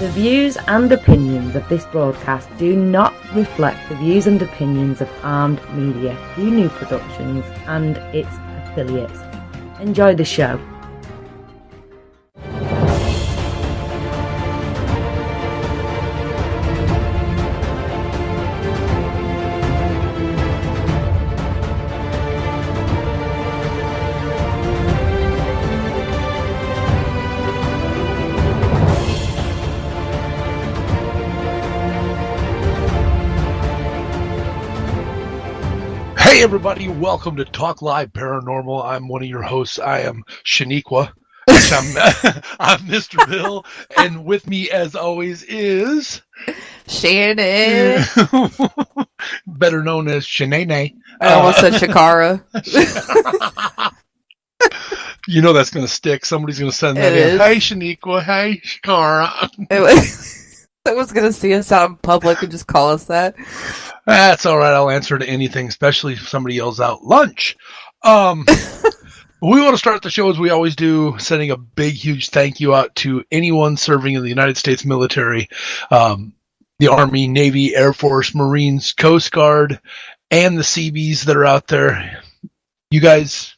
The views and opinions of this broadcast do not reflect the views and opinions of Armed Media, New Productions, and its affiliates. Enjoy the show. Hey everybody, welcome to Talk Live Paranormal. I'm one of your hosts. I am Shaniqua. I'm Mr. Bill, and with me as always is Shannon. Better known as Shanane. I almost said Shakara. You know that's going to stick. Somebody's going to send that in. Hey Shaniqua, hey Shakara. I was going to see us out in public and just call us that. That's all right. I'll answer to anything, especially if somebody yells out lunch. We want to start the show as we always do, sending a big, huge thank you out to anyone serving in the United States military, the Army, Navy, Air Force, Marines, Coast Guard, and the Seabees that are out there. You guys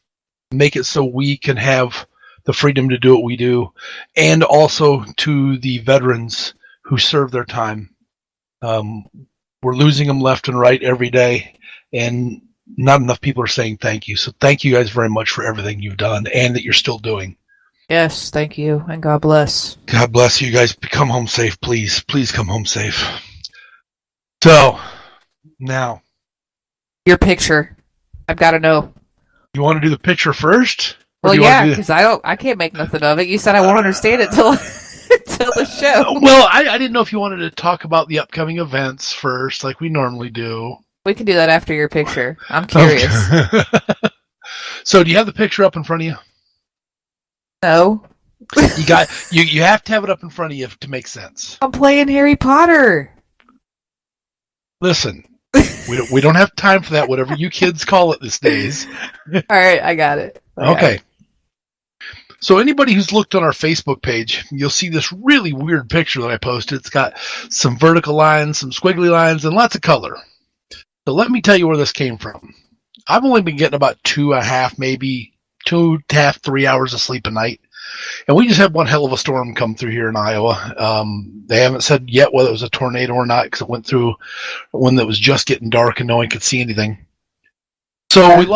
make it so we can have the freedom to do what we do, and also to the veterans who serve their time. We're losing them left and right every day, and not enough people are saying thank you. So thank you guys very much for everything you've done and that you're still doing. Yes, thank you, and God bless. God bless you guys. Come home safe, please. Please come home safe. So, now. Your picture. I've got to know. You want to do the picture first? Well, yeah, because I can't make nothing of it. You said I won't understand it till the show. Well, I didn't know if you wanted to talk about the upcoming events first, like we normally do. We can do that after your picture. I'm curious. Okay. So, do you have the picture up in front of you? No. You have to have it up in front of you to make sense. I'm playing Harry Potter. Listen, we don't have time for that. Whatever you kids call it these days. All right, I got it. Okay. So anybody who's looked on our Facebook page, you'll see this really weird picture that I posted. It's got some vertical lines, some squiggly lines, and lots of color. So let me tell you where this came from. I've only been getting about 2.5, maybe 2.5, 3 hours of sleep a night. And we just had one hell of a storm come through here in Iowa. They haven't said yet whether it was a tornado or not, because it went through when it was just getting dark and no one could see anything. So we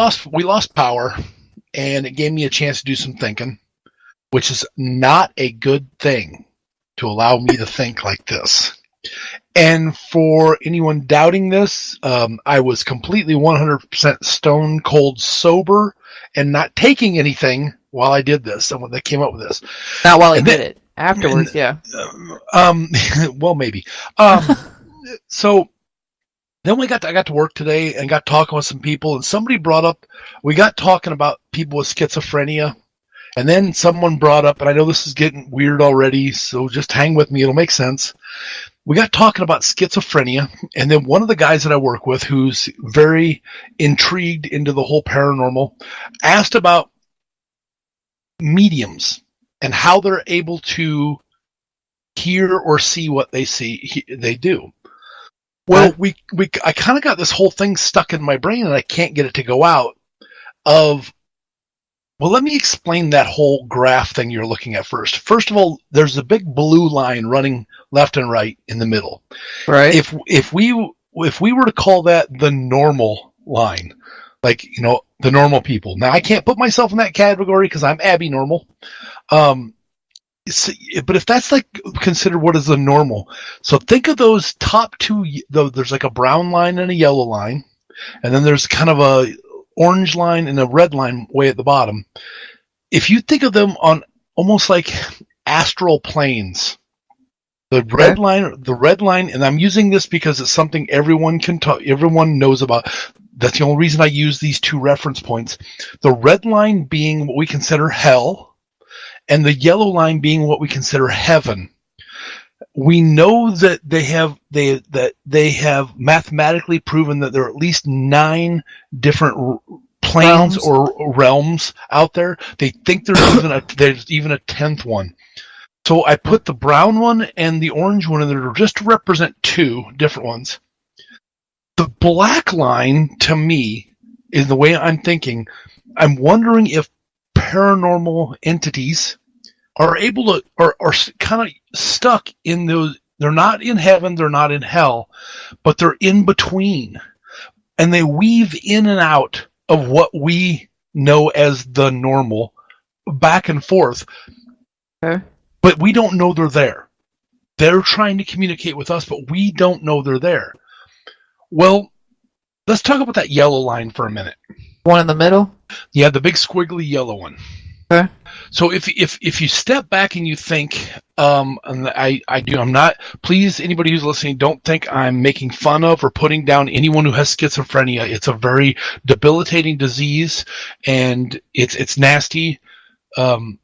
lost power, and it gave me a chance to do some thinking, which is not a good thing to allow me to think like this. And for anyone doubting this, I was completely 100% stone cold sober and not taking anything while I did this. And when they came up with this, not while I did it. Afterwards, yeah. Well, maybe. So then I got to work today and got talking with some people, and somebody brought up. We got talking about people with schizophrenia. And then someone brought up, and I know this is getting weird already, so just hang with me, it'll make sense. We got talking about schizophrenia, and then one of the guys that I work with, who's very intrigued into the whole paranormal, asked about mediums and how they're able to hear or see what they do. Well, I kind of got this whole thing stuck in my brain, and I can't get it to go out of... Well, let me explain that whole graph thing you're looking at first. First of all, there's a big blue line running left and right in the middle. Right. If we were to call that the normal line, like, you know, the normal people. Now, I can't put myself in that category because I'm abnormal. But if that's like considered what is the normal, so think of those top two. There's like a brown line and a yellow line, and then there's kind of a orange line and a red line way at the bottom. If you think of them on almost like astral planes, the red line, and I'm using this because it's something everyone knows about. That's the only reason I use these two reference points. The red line being what we consider hell, and the yellow line being what we consider heaven. We know that they have mathematically proven that there are at least 9 different planes or realms out there. They think there's even a 10th one. So I put the brown one and the orange one in there just to represent two different ones. The black line, to me, is the way I'm thinking. I'm wondering if paranormal entities are able to, are kind of stuck in those. They're not in heaven, they're not in hell, but they're in between. And they weave in and out of what we know as the normal, back and forth. Okay. But we don't know they're there. They're trying to communicate with us, but we don't know they're there. Well, let's talk about that yellow line for a minute. One in the middle? Yeah, the big squiggly yellow one. Okay. So if you step back and you think, and I'm not, please, anybody who's listening, don't think I'm making fun of or putting down anyone who has schizophrenia. It's a very debilitating disease, and it's nasty. I'm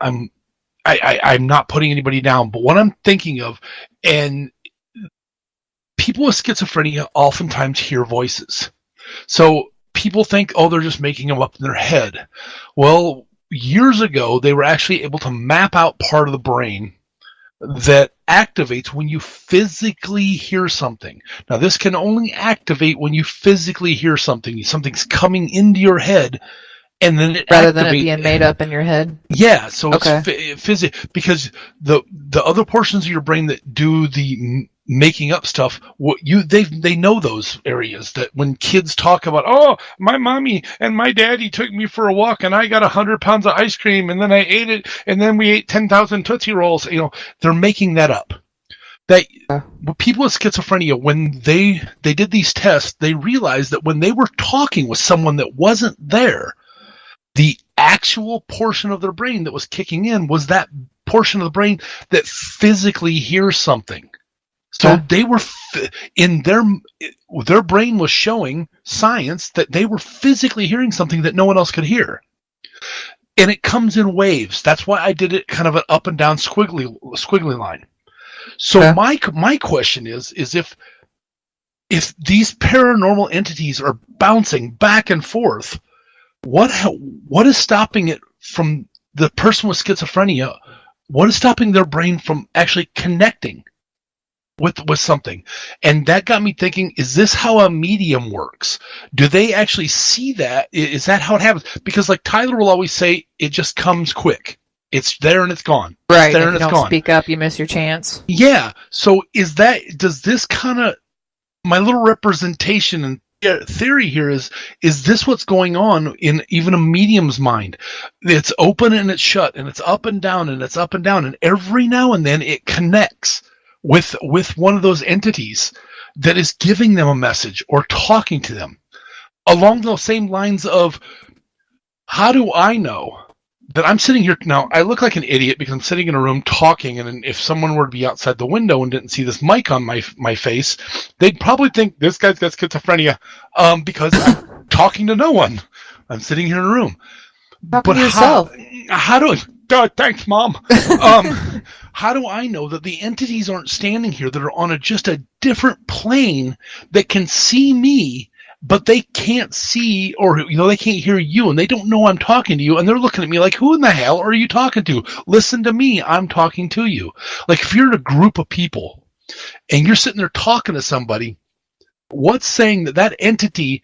not putting anybody down, but what I'm thinking of, and people with schizophrenia oftentimes hear voices. So people think, oh, they're just making them up in their head. Well, years ago, they were actually able to map out part of the brain that activates when you physically hear something. Now, this can only activate when you physically hear something. Something's coming into your head, and then it rather than it being made up in your head. Yeah, so okay. It's because the other portions of your brain that do the making up stuff, they know those areas. That when kids talk about, oh, my mommy and my daddy took me for a walk and I got 100 pounds of ice cream and then I ate it and then we ate 10,000 Tootsie Rolls. They're making that up. People with schizophrenia, when they did these tests, they realized that when they were talking with someone that wasn't there, the actual portion of their brain that was kicking in was that portion of the brain that physically hears something. So they were in their brain was showing science that they were physically hearing something that no one else could hear. And it comes in waves. That's why I did it kind of an up and down squiggly line. So my question is if these paranormal entities are bouncing back and forth, what is stopping it from the person with schizophrenia? What is stopping their brain from actually connecting with something? And that got me thinking, is this how a medium works? Do they actually see that? Is that how it happens? Because like Tyler will always say, it just comes quick. It's there and it's gone. Right. It's there if and you it's don't gone. Speak up, you miss your chance. Yeah. So does this kind of, my little representation and theory here is this what's going on in even a medium's mind? It's open and it's shut and it's up and down and it's up and down, and every now and then it connects with one of those entities that is giving them a message or talking to them along those same lines of, how do I know that I'm sitting here now? I look like an idiot because I'm sitting in a room talking, and if someone were to be outside the window and didn't see this mic on my face, they'd probably think this guy's got schizophrenia, because I'm talking to no one. I'm sitting here in a room. Talking to yourself. How do thanks, Mom. How do I know that the entities aren't standing here, that are on just a different plane, that can see me, but they can't see, or they can't hear you, and they don't know I'm talking to you, and they're looking at me like, who in the hell are you talking to? Listen to me, I'm talking to you. Like, if you're in a group of people and you're sitting there talking to somebody, what's saying that entity,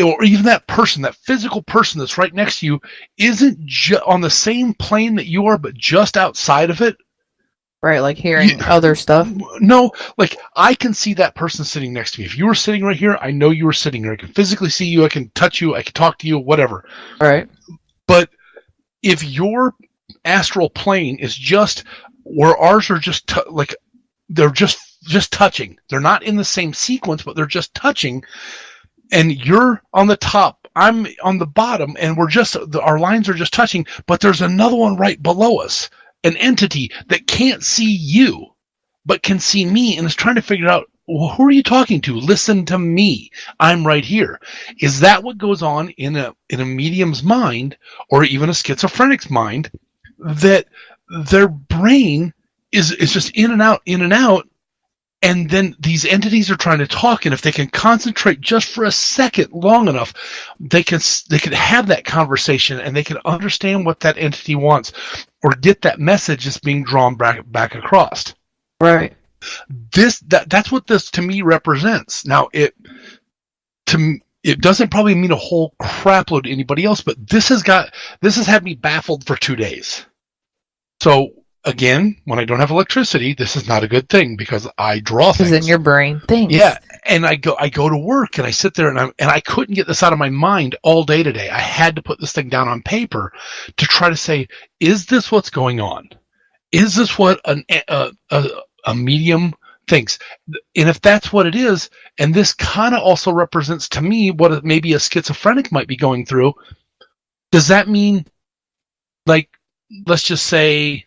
or even that person, that physical person that's right next to you, isn't on the same plane that you are, but just outside of it? Right, like hearing other stuff. No, like I can see that person sitting next to me. If you were sitting right here, I know you were sitting here. I can physically see you. I can touch you. I can talk to you, whatever. Right. But if your astral plane is just where ours are, just they're just touching. They're not in the same sequence, but they're just touching. And you're on the top, I'm on the bottom, and our lines are just touching, but there's another one right below us. An entity that can't see you, but can see me, and is trying to figure out, well, who are you talking to? Listen to me. I'm right here. Is that what goes on in a medium's mind, or even a schizophrenic's mind, that their brain is just in and out, And then these entities are trying to talk, and if they can concentrate just for a second long enough, they can have that conversation, and they can understand what that entity wants, or get that message that's being drawn back across. Right. That's what this to me represents. Now it doesn't probably mean a whole crap load to anybody else, but this has had me baffled for 2 days. So again, when I don't have electricity, this is not a good thing because I draw things. Because in your brain, things. Yeah, and I go to work and I sit there and I couldn't get this out of my mind all day today. I had to put this thing down on paper to try to say, is this what's going on? Is this what a medium thinks? And if that's what it is, and this kind of also represents to me what maybe a schizophrenic might be going through, does that mean, like, let's just say,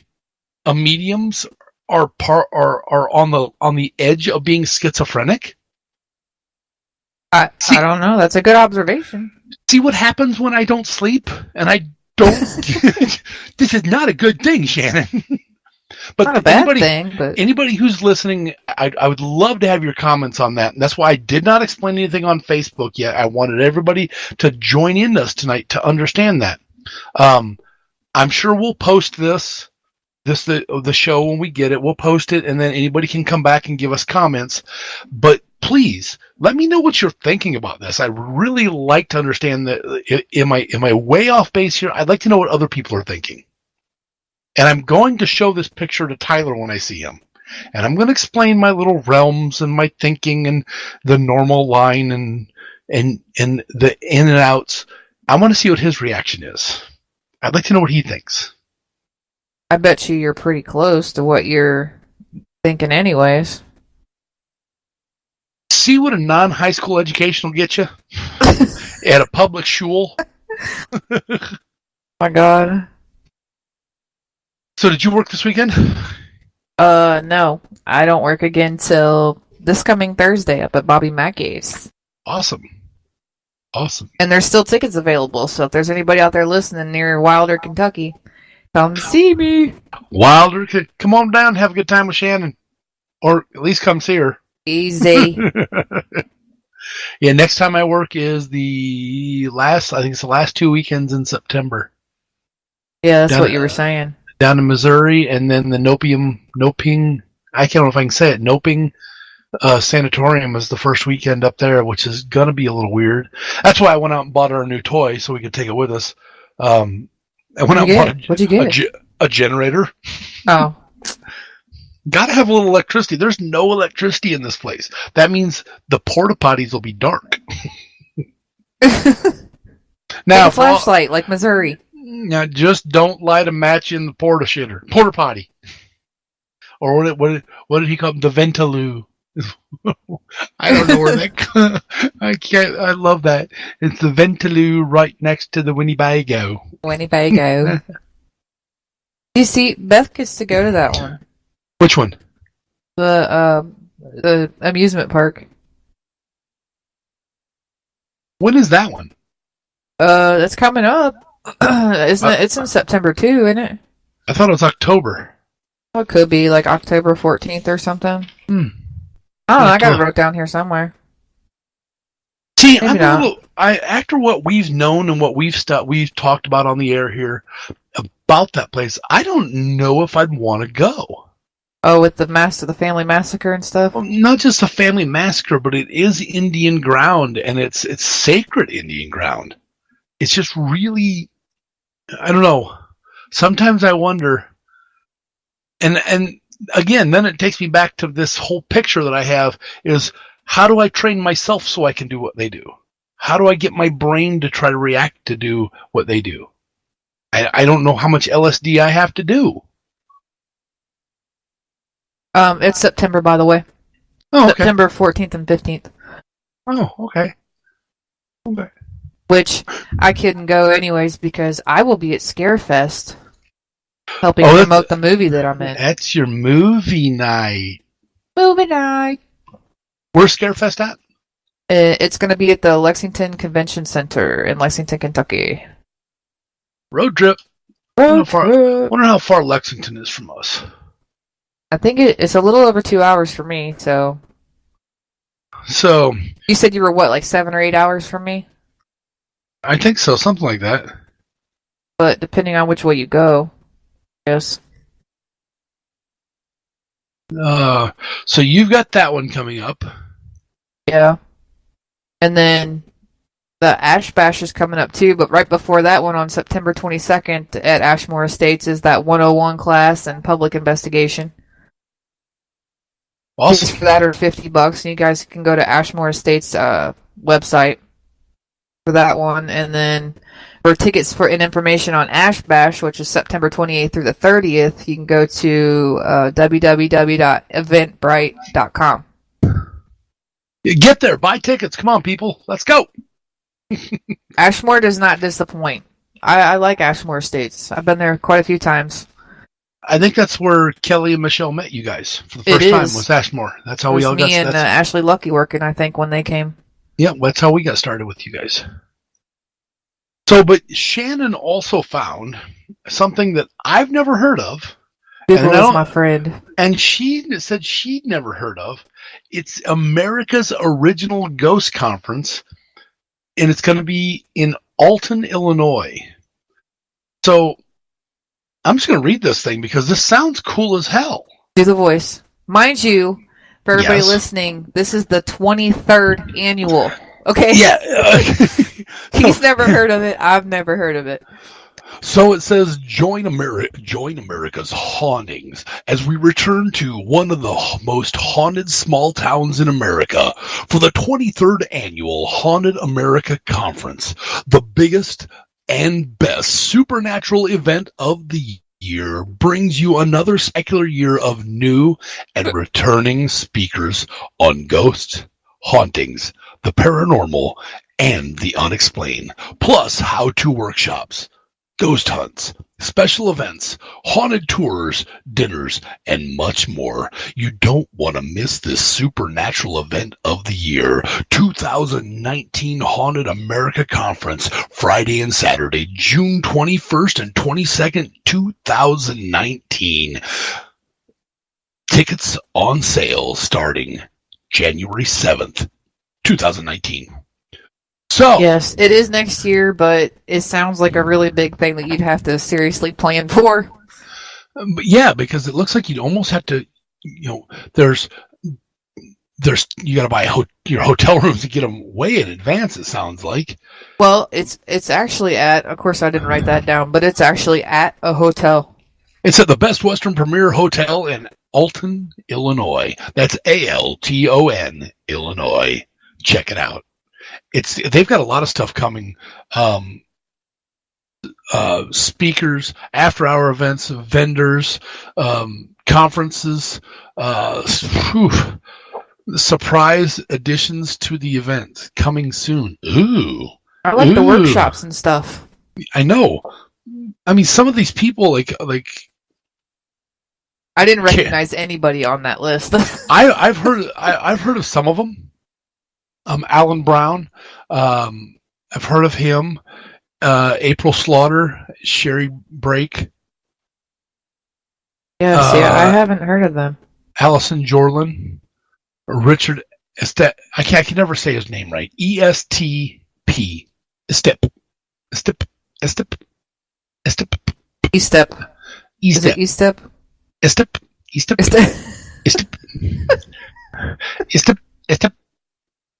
a mediums are on the edge of being schizophrenic? I don't know. That's a good observation. See what happens when I don't sleep and I don't. This is not a good thing, Shannon. But not a bad thing. But anybody who's listening, I would love to have your comments on that. And that's why I did not explain anything on Facebook yet. I wanted everybody to join in us tonight to understand that. I'm sure we'll post the show when we get it. We'll post it, and then anybody can come back and give us comments. But please let me know what you're thinking about this. I really like to understand that. Am I way off base here? I'd like to know what other people are thinking. And I'm going to show this picture to Tyler when I see him. And I'm going to explain my little realms and my thinking and the normal line and the in and outs. I want to see what his reaction is. I'd like to know what he thinks. I bet you're pretty close to what you're thinking anyways. See what a non-high school education will get you? At a public shul? My God. So did you work this weekend? No. I don't work again till this coming Thursday up at Bobby Mackey's. Awesome. And there's still tickets available, so if there's anybody out there listening near Wilder, Kentucky, come see me. Wilder, come on down and have a good time with Shannon. Or at least come see her. Easy. Yeah, next time I work is the last 2 weekends in September. Yeah, that's what you were saying. Down in Missouri, and then the Noping, I can't know if I can say it, Noping Sanatorium is the first weekend up there, which is going to be a little weird. That's why I went out and bought her a new toy so we could take it with us. I went out and bought What'd you get? A generator. Oh. Gotta have a little electricity. There's no electricity in this place. That means the porta potties will be dark. Now, a flashlight like Missouri. Now, just don't light a match in the porta potty, or what did he call them? The ventiloo. I don't know where that. I can't. I love that. It's the ventiloo right next to the Winnebago. Winnebago. You see, Beth gets to go to that one. Which one? The amusement park. When is that one? That's coming up. Isn't it? It's in September too, isn't it? I thought it was October. Well, it could be like October 14th or something. I don't know. I got it wrote down here somewhere. See, after what we've known and what we've talked about on the air here about that place, I don't know if I'd want to go. Oh, with the family massacre and stuff? Well, not just a family massacre, but it is Indian ground, and it's sacred Indian ground. It's just really, I don't know. Sometimes I wonder, and again, then it takes me back to this whole picture that I have is, how do I train myself so I can do what they do? How do I get my brain to try to react to do what they do? I don't know how much LSD I have to do. It's September, by the way. Oh, okay. September 14th and 15th. Oh, okay. Okay. Which I couldn't go anyways because I will be at Scarefest helping promote the movie that I'm in. That's your movie night. Movie night. Where's Scarefest at? It's going to be at the Lexington Convention Center in Lexington, Kentucky. Road trip. I wonder how far Lexington is from us. I think it's a little over 2 hours for me, so. So. You said you were what, like 7 or 8 hours from me? I think so, something like that. But depending on which way you go, yes. So you've got that one coming up. Yeah. And then the Ash Bash is coming up too, but right before that one on September 22nd at Ashmore Estates is that 101 class and public investigation. Awesome. Tickets for that are $50, and you guys can go to Ashmore Estates website for that one. And then for tickets for and information on Ash Bash, which is September 28th through the 30th, you can go to www.eventbrite.com. Get there, buy tickets. Come on, people, let's go. Ashmore does not disappoint. I like Ashmore Estates. I've been there quite a few times. I think that's where Kelly and Michelle met you guys for the first time, was Ashmore. That's how we all got started. Me and Ashley Lucky working, I think, when they came. Yeah, that's how we got started with you guys. So, but Shannon also found something that I've never heard of. Google is my friend. And she said she'd never heard of. It's America's Original Ghost Conference, and it's going to be in Alton, Illinois. So I'm just going to read this thing because this sounds cool as hell. Do the voice. Mind you, for everybody listening, this is the 23rd annual. Okay? Yeah. He's never heard of it. I've never heard of it. So it says, join America's hauntings as we return to one of the most haunted small towns in America for the 23rd annual Haunted America Conference, the biggest and best supernatural event of the year, brings you another spectacular year of new and returning speakers on ghosts, hauntings, the paranormal, and the unexplained, plus how-to workshops, ghost hunts, special events, haunted tours, dinners, and much more. You don't want to miss this supernatural event of the year, 2019 Haunted America Conference, Friday and Saturday, June 21st and 22nd, 2019. Tickets on sale starting January 7th, 2019. So yes, it is next year, but it sounds like a really big thing that you'd have to seriously plan for. Yeah, because it looks like you'd almost have to, there's you got to buy your hotel rooms to get them way in advance. It sounds like. Well, it's actually at. Of course, I didn't write that down, but it's actually at a hotel. It's at the Best Western Premier Hotel in Alton, Illinois. That's Alton, Illinois. Check it out. They've got a lot of stuff coming. Speakers, after-hour events, vendors, conferences, surprise additions to the event coming soon. Ooh, I like the workshops and stuff. I know. I mean, some of these people, like I didn't recognize anybody on that list. I've heard of some of them. Alan Brown, I've heard of him. April Slaughter, Sherry Brake. Yeah, see, I haven't heard of them. Allison Jorlin, Richard Estep. I can never say his name right. ESTP. Estep. Estep. Estep. Estep. Estep. Is it Estep? Estep. Estep. Estep. Estep. Estep.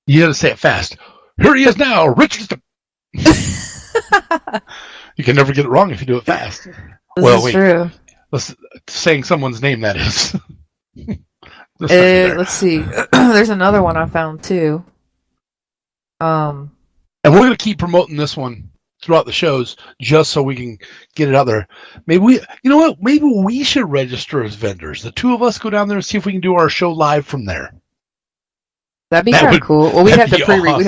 You got to say it fast. Here he is now, Richard. You can never get it wrong if you do it fast. This is true. Saying someone's name, that is. Let's see. There's another one I found too. And we're going to keep promoting this one throughout the shows just so we can get it out there. Maybe Maybe we should register as vendors. The two of us go down there and see if we can do our show live from there. That'd be kind of cool. Well, we'd have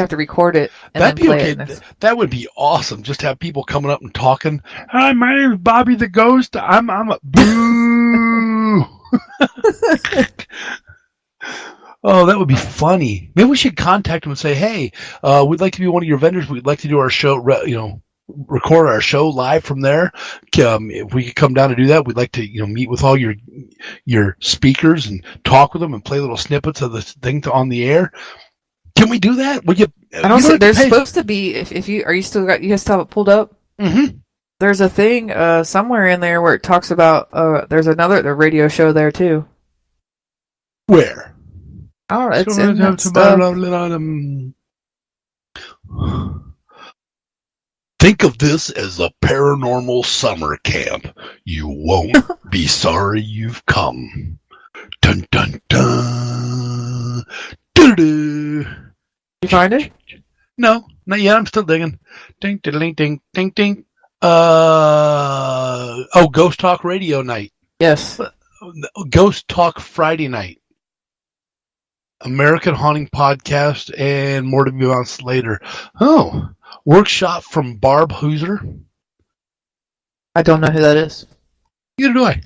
to record it and then play it. That would be awesome. Just have people coming up and talking. Hi, my name is Bobby the Ghost. I'm a boo. Oh, that would be funny. Maybe we should contact them and say, "Hey, we'd like to be one of your vendors. We'd like to do our show, record our show live from there. If we could come down to do that, we'd like to, meet with all your speakers and talk with them and play little snippets of the thing on the air. Can we do that? I don't see. There's supposed to be. If you you still have it pulled up. Mm-hmm. There's a thing somewhere in there where it talks about. There's the radio show there too. Where? Oh, it's in that stuff. Think of this as a paranormal summer camp. You won't be sorry you've come. Dun dun dun. Doo-doo. You find it? No, not yet. I'm still digging. Ding ding ding ding ding. Ghost Talk Radio Night. Yes. Ghost Talk Friday Night. American Haunting Podcast, and more to be announced later. Oh, workshop from Barb Hooser. I don't know who that is. Neither do I.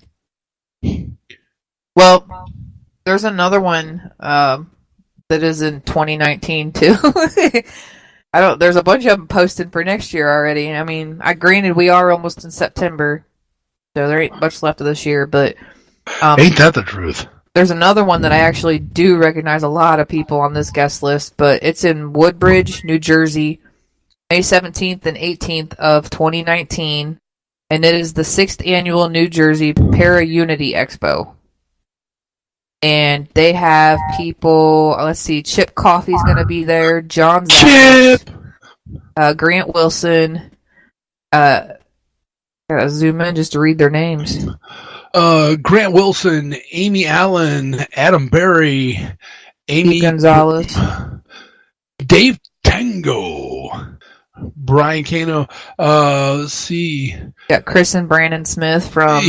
Well, there's another one that is in 2019 too. There's a bunch of them posted for next year already. I mean, granted we are almost in September, so there ain't much left of this year, but ain't that the truth? There's another one that I actually do recognize a lot of people on this guest list, but it's in Woodbridge, New Jersey, May 17th and 18th of 2019, and it is the 6th annual New Jersey Para-Unity Expo. And they have people, let's see, Chip Coffey's going to be there, John Zappos, Grant Wilson, gotta zoom in just to read their names. Grant Wilson, Amy Allen, Adam Berry, Amy Gonzalez, Dave Tango, Brian Cano. Let's see. Got Chris and Brandon Smith from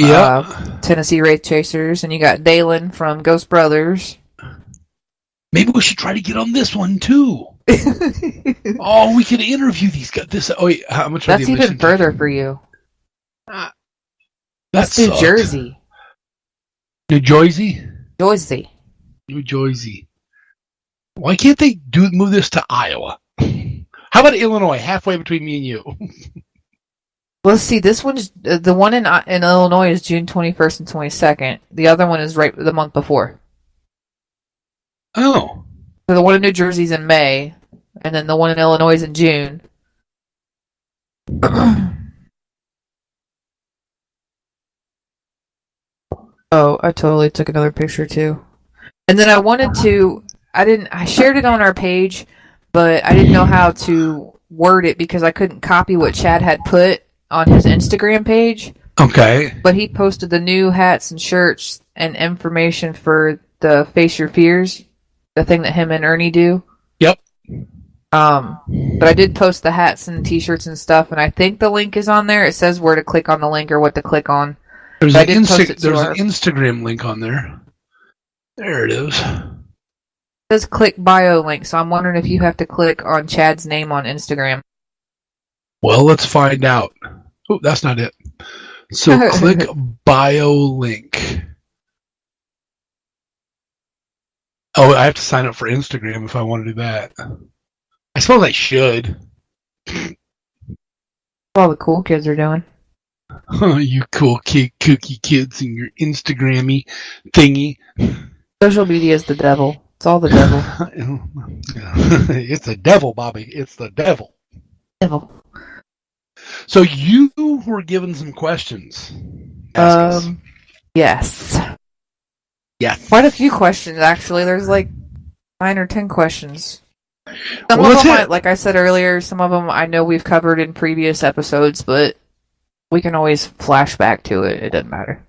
Tennessee Wraith Chasers, and you got Dalen from Ghost Brothers. Maybe we should try to get on this one too. We could interview these guys. How much? That's even further for you. That's New Jersey. New Jersey? Jersey. New Jersey. Why can't they move this to Iowa? How about Illinois, halfway between me and you? Let's see. This one's the one in Illinois is June 21st and 22nd. The other one is right the month before. Oh. So the one in New Jersey's in May, and then the one in Illinois is in June. Oh, I totally took another picture too. And then I shared it on our page, but I didn't know how to word it because I couldn't copy what Chad had put on his Instagram page. Okay. But he posted the new hats and shirts and information for the Face Your Fears, the thing that him and Ernie do. Yep. But I did post the hats and t-shirts and stuff, and I think the link is on there. It says where to click on the link or what to click on. There's an Instagram link on there. There it is. It says click bio link, so I'm wondering if you have to click on Chad's name on Instagram. Well, let's find out. Oh, that's not it. So click bio link. Oh, I have to sign up for Instagram if I want to do that. I suppose I should. All the cool kids are doing. You cool kooky kids and your Instagram-y thingy. Social media is the devil. It's all the devil. It's the devil, Bobby. It's the devil. Devil. So you were given some questions. Yes. Yes. Quite a few questions, actually. There's like 9 or 10 questions. Some of them, like I said earlier, some of them I know we've covered in previous episodes, but we can always flash back to it. It doesn't matter.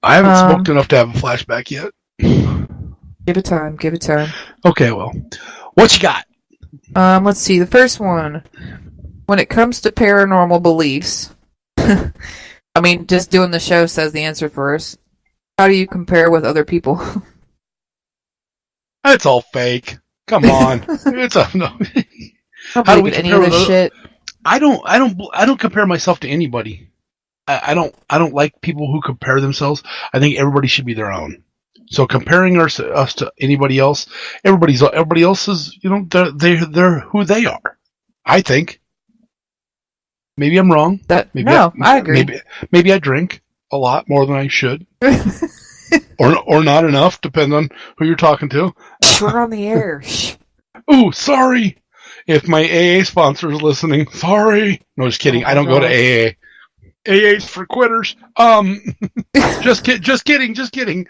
I haven't smoked enough to have a flashback yet. Give it time. Give it time. Okay, well. What you got? Let's see. The first one. When it comes to paranormal beliefs, I mean, just doing the show says the answer for us. How do you compare with other people? It's all fake. Come on. It's a no. How do we any of this shit? I don't compare myself to anybody. I don't like people who compare themselves. I think everybody should be their own. So comparing us to anybody else, everybody else is, they're who they are. I think. Maybe I'm wrong. I agree. Maybe I drink a lot more than I should, or not enough, depending on who you're talking to. We're on the air. Ooh, sorry. If my AA sponsor is listening, sorry. No, just kidding. I don't go to AA. AA's for quitters. Just kidding.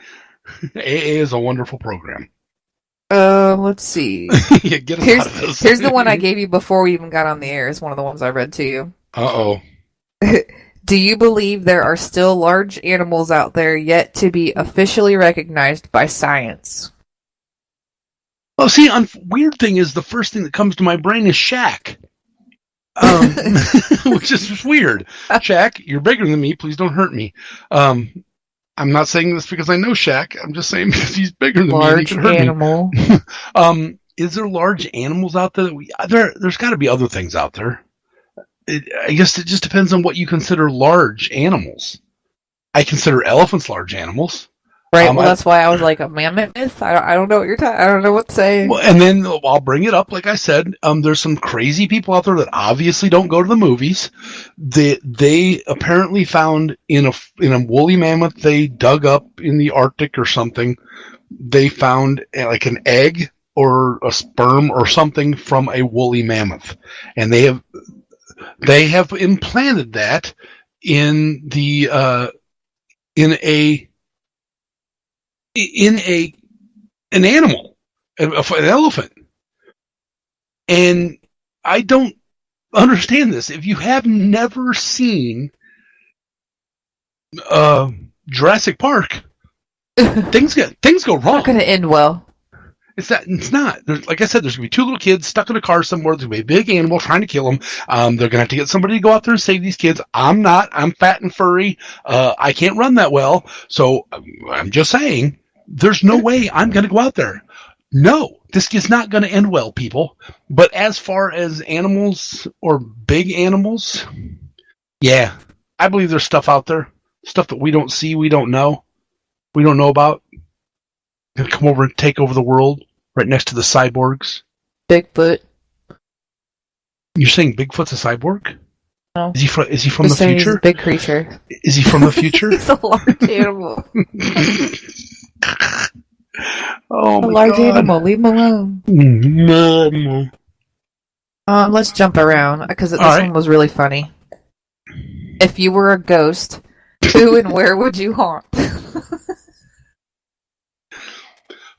AA is a wonderful program. Let's see. Yeah, get us out of this. Here's the one I gave you before we even got on the air. It's one of the ones I read to you. Uh-oh. Do you believe there are still large animals out there yet to be officially recognized by science? Well, see, weird thing is the first thing that comes to my brain is Shaq. Which is just weird. Shaq, you're bigger than me. Please don't hurt me. I'm not saying this because I know Shaq. I'm just saying because he's bigger than me and he can hurt animal. me. Is there large animals out there? There's got to be other things out there. I guess it just depends on what you consider large animals. I consider elephants large animals. Right. Well, that's why I was like a mammoth. I don't know what you're talking. I don't know what to say. Well, and then I'll bring it up. Like I said, there's some crazy people out there that obviously don't go to the movies. They apparently found in a woolly mammoth they dug up in the Arctic or something. They found like an egg or a sperm or something from a woolly mammoth, and they have implanted that in an animal, an elephant. And I don't understand this. If you have never seen Jurassic Park, things go wrong. Not going to end well. It's not. Like I said, there's going to be two little kids stuck in a car somewhere. There's going to be a big animal trying to kill them. They're going to have to get somebody to go out there and save these kids. I'm not. I'm fat and furry. I can't run that well. So I'm just saying, there's no way I'm going to go out there. No, this is not going to end well, people. But as far as animals or big animals, yeah, I believe there's stuff out there. Stuff that we don't see, we don't know about. Gonna come over and take over the world right next to the cyborgs. Bigfoot. You're saying Bigfoot's a cyborg? No. Is he from the future? He's a big creature. Is he from the future? He's a large animal. Oh my large God. animal. Leave him alone. Let's jump around because this one was really funny. If you were a ghost, who and where would you haunt?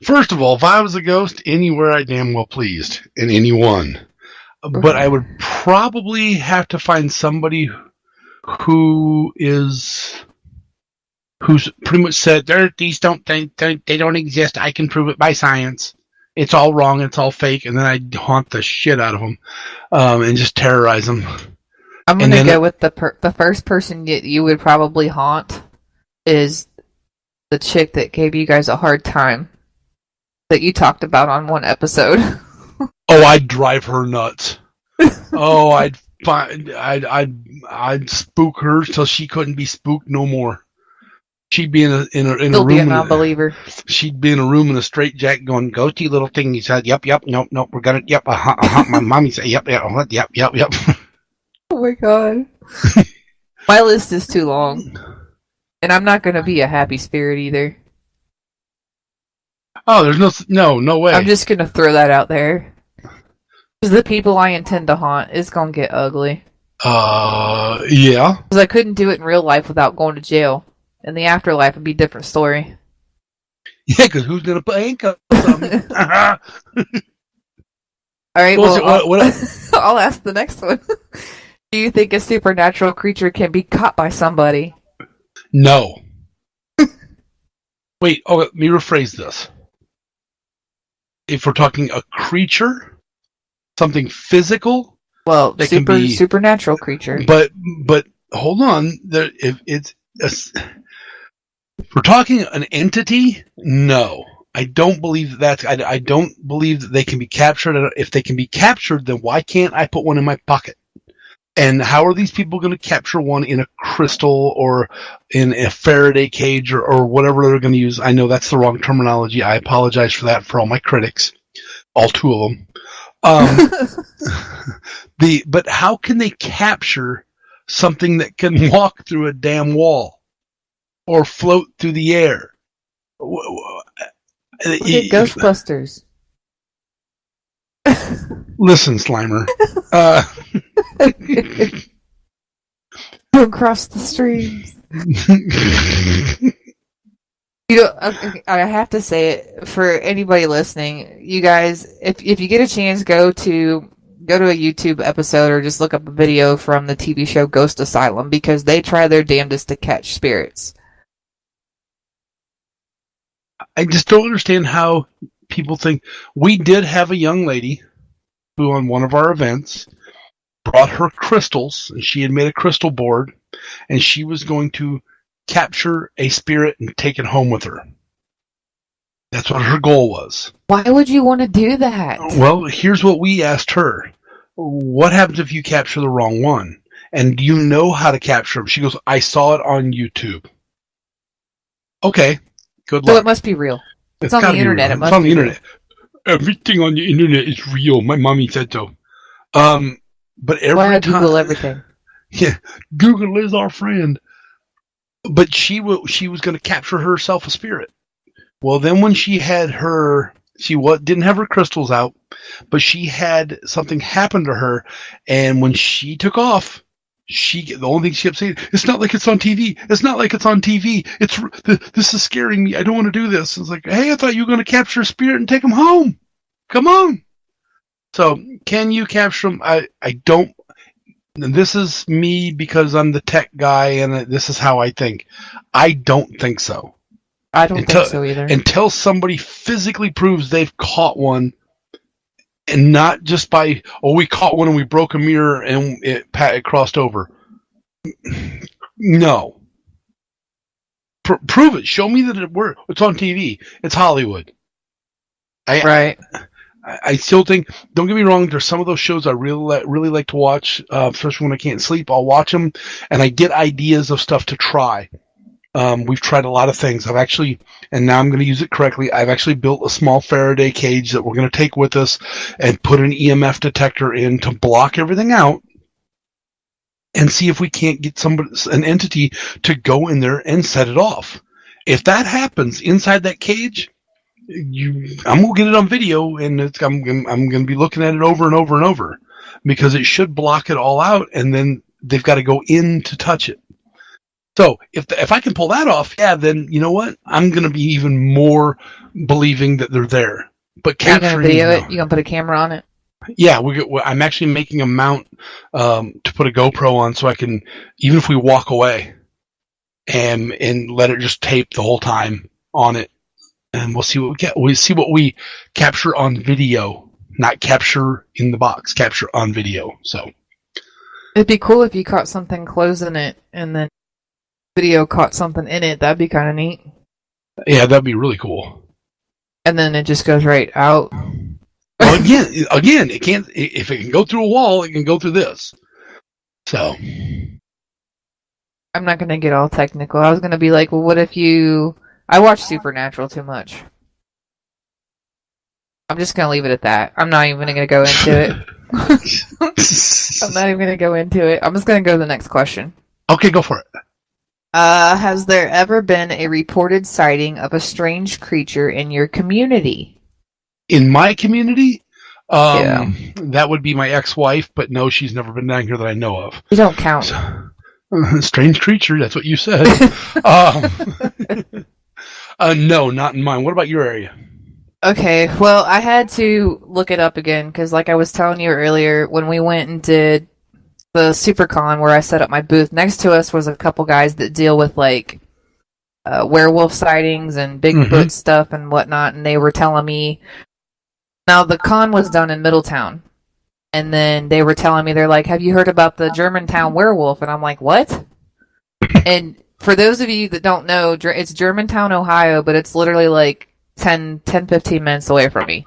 First of all, if I was a ghost, anywhere I damn well pleased, and anyone. But I would probably have to find somebody who's pretty much said, these they don't exist. I can prove it by science. It's all wrong. It's all fake. And then I'd haunt the shit out of them, and just terrorize them. I'm gonna go with the first person you would probably haunt is the chick that gave you guys a hard time that you talked about on one episode. Oh, I'd drive her nuts. Oh, I'd spook her till she couldn't be spooked no more. She'd be in a room. Be a non-believer. She'd be in a room in a straitjacket going, "Ghosty little thing." He said, "Yep, nope, we're gonna, yep, My mommy said, "Yep." Oh my God. My list is too long, and I'm not gonna be a happy spirit either. Oh, there's no way. I'm just gonna throw that out there. Because the people I intend to haunt is gonna get ugly. Yeah. Because I couldn't do it in real life without going to jail. In the afterlife, it'd be a different story. Yeah, because who's gonna put handcuffs on me? All right, I'll ask the next one. Do you think a supernatural creature can be caught by somebody? No. Wait, let me rephrase this. If we're talking a creature, something physical, well, supernatural creature. But hold on, if we're talking an entity, no, I don't believe that. I don't believe that they can be captured. If they can be captured, then why can't I put one in my pocket? And how are these people going to capture one in a crystal or in a Faraday cage or whatever they're going to use? I know that's the wrong terminology. I apologize for that for all my critics, all two of them. But how can they capture something that can walk through a damn wall or float through the air. Look at Ghostbusters. Listen, Slimer. Across the streams. I have to say it for anybody listening. You guys, if you get a chance, go to a YouTube episode or just look up a video from the TV show Ghost Asylum, because they try their damnedest to catch spirits. I just don't understand how people think. We did have a young lady who, on one of our events, brought her crystals, and she had made a crystal board, and she was going to capture a spirit and take it home with her. That's what her goal was. Why would you want to do that? Well, here's what we asked her. What happens if you capture the wrong one? And do you know how to capture them? She goes, I saw it on YouTube. Okay, good luck. So it must be real. It's on the internet. It must be on the real. internet. Everything on the internet is real. My mommy said so. But every time, Google everything. Yeah, Google is our friend. But she was going to capture herself a spirit. Well, then when she had didn't have her crystals out, but she had something happen to her, and when she took off, the only thing she kept saying, it's not like it's on TV. It's not like it's on TV. This is scaring me. I don't want to do this. It's like, hey, I thought you were going to capture a spirit and take them home. Come on. So, can you capture them? I don't. This is me because I'm the tech guy, and this is how I think. I don't think so. I don't think so either. Until somebody physically proves they've caught one, and not just by, we caught one and we broke a mirror and it crossed over. No. Prove it. Show me that it's on TV. It's Hollywood. Right. I still think, don't get me wrong, there's some of those shows I really like to watch, especially when I can't sleep. I'll watch them, and I get ideas of stuff to try. We've tried a lot of things. And now I'm going to use it correctly, I've actually built a small Faraday cage that we're going to take with us and put an EMF detector in to block everything out and see if we can't get an entity to go in there and set it off. If that happens inside that cage, I'm going to get it on video, and I'm going to be looking at it over and over and over, because it should block it all out, and then they've got to go in to touch it. So if I can pull that off, then you know what? I'm going to be even more believing that they're there. But capturing, are you going to video it? You going to put a camera on it? Yeah, I'm actually making a mount to put a GoPro on, so I can, even if we walk away, and let it just tape the whole time on it. And we'll see what we get. We'll see what we capture on video, not capture in the box, capture on video. So it'd be cool if you caught something closing it and then video caught something in it. That'd be kind of neat. Yeah, that'd be really cool. And then it just goes right out. Well, again, it can't. If it can go through a wall, it can go through this. So I'm not gonna get all technical. I was gonna be like, well, what if you? I watch Supernatural too much. I'm just going to leave it at that. I'm not even going to go into it. I'm not even going to go into it. I'm just going to go to the next question. Okay, go for it. Has there ever been a reported sighting of a strange creature in your community? In my community? Yeah. That would be my ex-wife, but no, she's never been down here that I know of. You don't count. Strange creature, that's what you said. No, not in mine. What about your area? Okay, well, I had to look it up again, because like I was telling you earlier, when we went and did the SuperCon where I set up my booth, next to us was a couple guys that deal with like werewolf sightings and Bigfoot stuff and whatnot, and they were telling me, now the con was done in Middletown, and then they were telling me, they're like, have you heard about the Germantown werewolf? And I'm like, what? And for those of you that don't know, it's Germantown, Ohio, but it's literally like 10, 15 minutes away from me.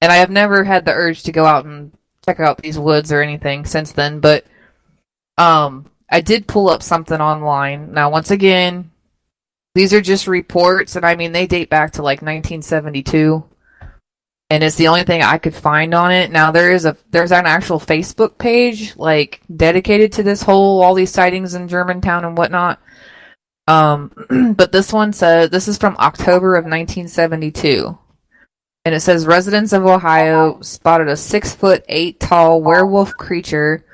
And I have never had the urge to go out and check out these woods or anything since then, but I did pull up something online. Now, once again, these are just reports, and I mean, they date back to like 1972. and it's the only thing I could find on it. Now there's an actual Facebook page like dedicated to all these sightings in Germantown and whatnot. But this one says this is from October of 1972, and it says residents of Ohio spotted a 6'8" tall werewolf creature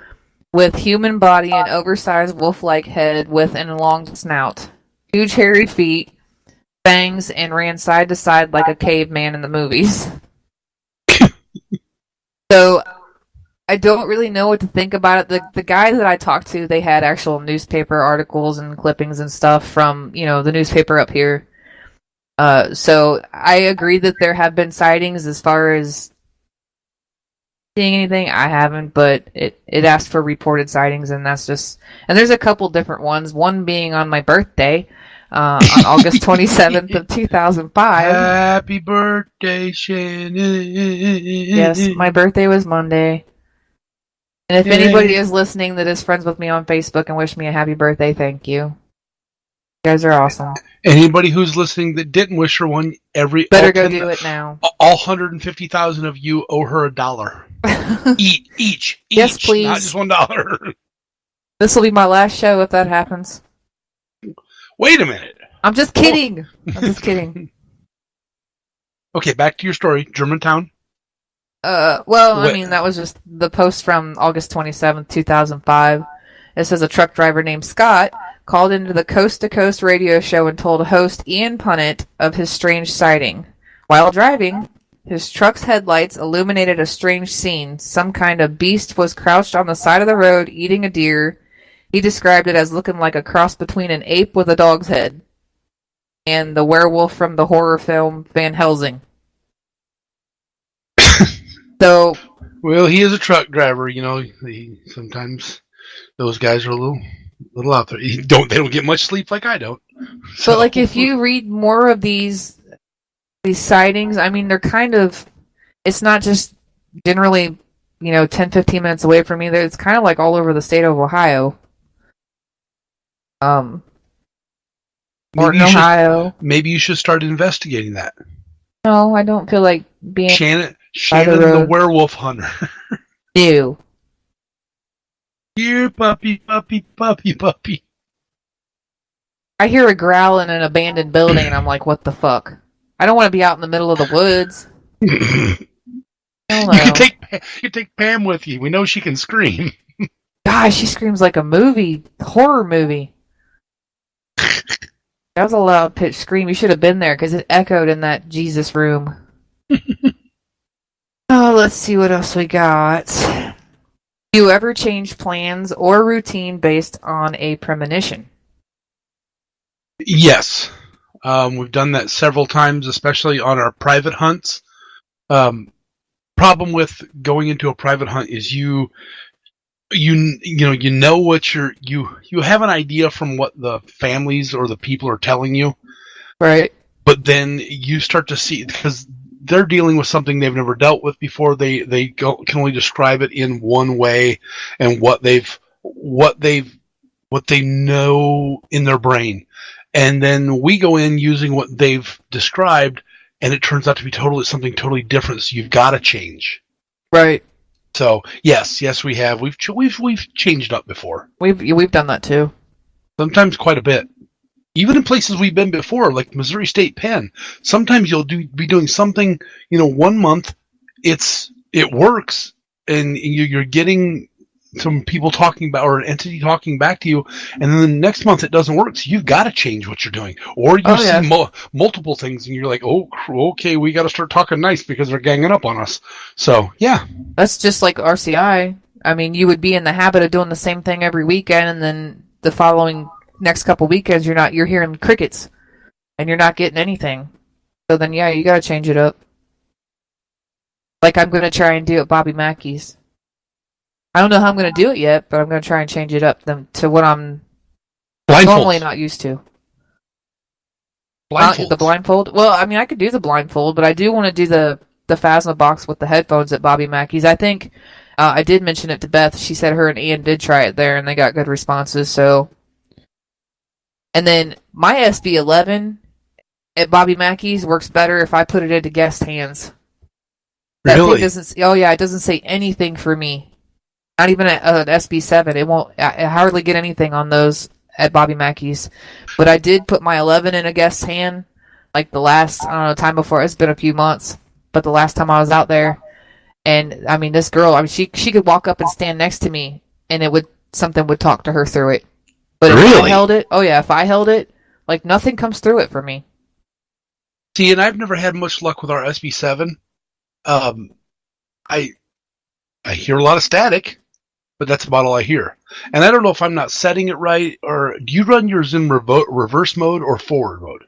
with human body and oversized wolf-like head with an elongated snout, huge hairy feet, fangs, and ran side to side like a caveman in the movies. So I don't really know what to think about it. The guys that I talked to, they had actual newspaper articles and clippings and stuff from, the newspaper up here. So I agree that there have been sightings. As far as seeing anything, I haven't, but it asked for reported sightings, and there's a couple different ones. One being on my birthday, on August 27th of 2005. Happy birthday, Shannon. Yes, my birthday was Monday. And if anybody is listening that is friends with me on Facebook and wish me a happy birthday, thank you. You guys are awesome. Anybody who's listening that didn't wish her one, better go do it now. All 150,000 of you owe her $1. Each. Yes, please. Not just $1. This will be my last show if that happens. Wait a minute. I'm just kidding. I'm just kidding. Okay, back to your story. Germantown. That was just the post from August 27th, 2005. It says a truck driver named Scott called into the Coast to Coast radio show and told host Ian Punnett of his strange sighting. While driving, his truck's headlights illuminated a strange scene. Some kind of beast was crouched on the side of the road eating a deer. He described it as looking like a cross between an ape with a dog's head and the werewolf from the horror film Van Helsing. So, well, he is a truck driver. Sometimes those guys are a little out there. They don't get much sleep like I don't. So. But if you read more of these sightings, I mean, they're kind of. It's not just generally, 10, 15 minutes away from me. It's kind of like all over the state of Ohio. Or in Ohio. Maybe you should start investigating that. No, I don't feel like being Shannon the werewolf hunter. Ew. Here, puppy. I hear a growl in an abandoned building, and I'm like, what the fuck? I don't want to be out in the middle of the woods. You can take Pam with you. We know she can scream. Gosh, she screams like a horror movie. That was a loud pitch scream. You should have been there because it echoed in that Jesus room. Oh, let's see what else we got. Do you ever change plans or routine based on a premonition? Yes. We've done that several times, especially on our private hunts. Problem with going into a private hunt is you know what you have an idea from what the families or the people are telling you, right? But then you start to see, because they're dealing with something they've never dealt with before. They can only describe it in one way, and what they know in their brain, and then we go in using what they've described, and it turns out to be something totally different. So you've got to change, right? So yes, we have. We've changed up before. We've done that too. Sometimes quite a bit. Even in places we've been before, like Missouri State Pen. Sometimes you'll be doing something. 1 month, it works, and you're getting some people talking about, or an entity talking back to you, and then the next month it doesn't work. So you've got to change what you're doing, or you see multiple things, and you're like, oh, okay, we got to start talking nice because they're ganging up on us. So yeah, that's just like RCI. I mean, you would be in the habit of doing the same thing every weekend, and then the following next couple weekends you're hearing crickets, and you're not getting anything. So then you got to change it up. Like I'm going to try and do at Bobby Mackey's. I don't know how I'm going to do it yet, but I'm going to try and change it up to what I'm normally not used to. The blindfold? Well, I mean, I could do the blindfold, but I do want to do the Phasma box with the headphones at Bobby Mackey's. I think I did mention it to Beth. She said her and Ian did try it there, and they got good responses. So, and then my SB11 at Bobby Mackey's works better if I put it into guest hands. That Really? thing doesn't. Oh yeah, it doesn't say anything for me. Not even an SB7. It won't. I hardly get anything on those at Bobby Mackey's. But I did put my 11 in a guest's hand, like the last time before. It's been a few months, but the last time I was out there, and I mean this girl. I mean she could walk up and stand next to me, and something would talk to her through it. But if I held it, if I held it, like nothing comes through it for me. See, and I've never had much luck with our SB7. I hear a lot of static, but that's about all I hear. And I don't know if I'm not setting it right, or do you run yours in reverse mode or forward mode?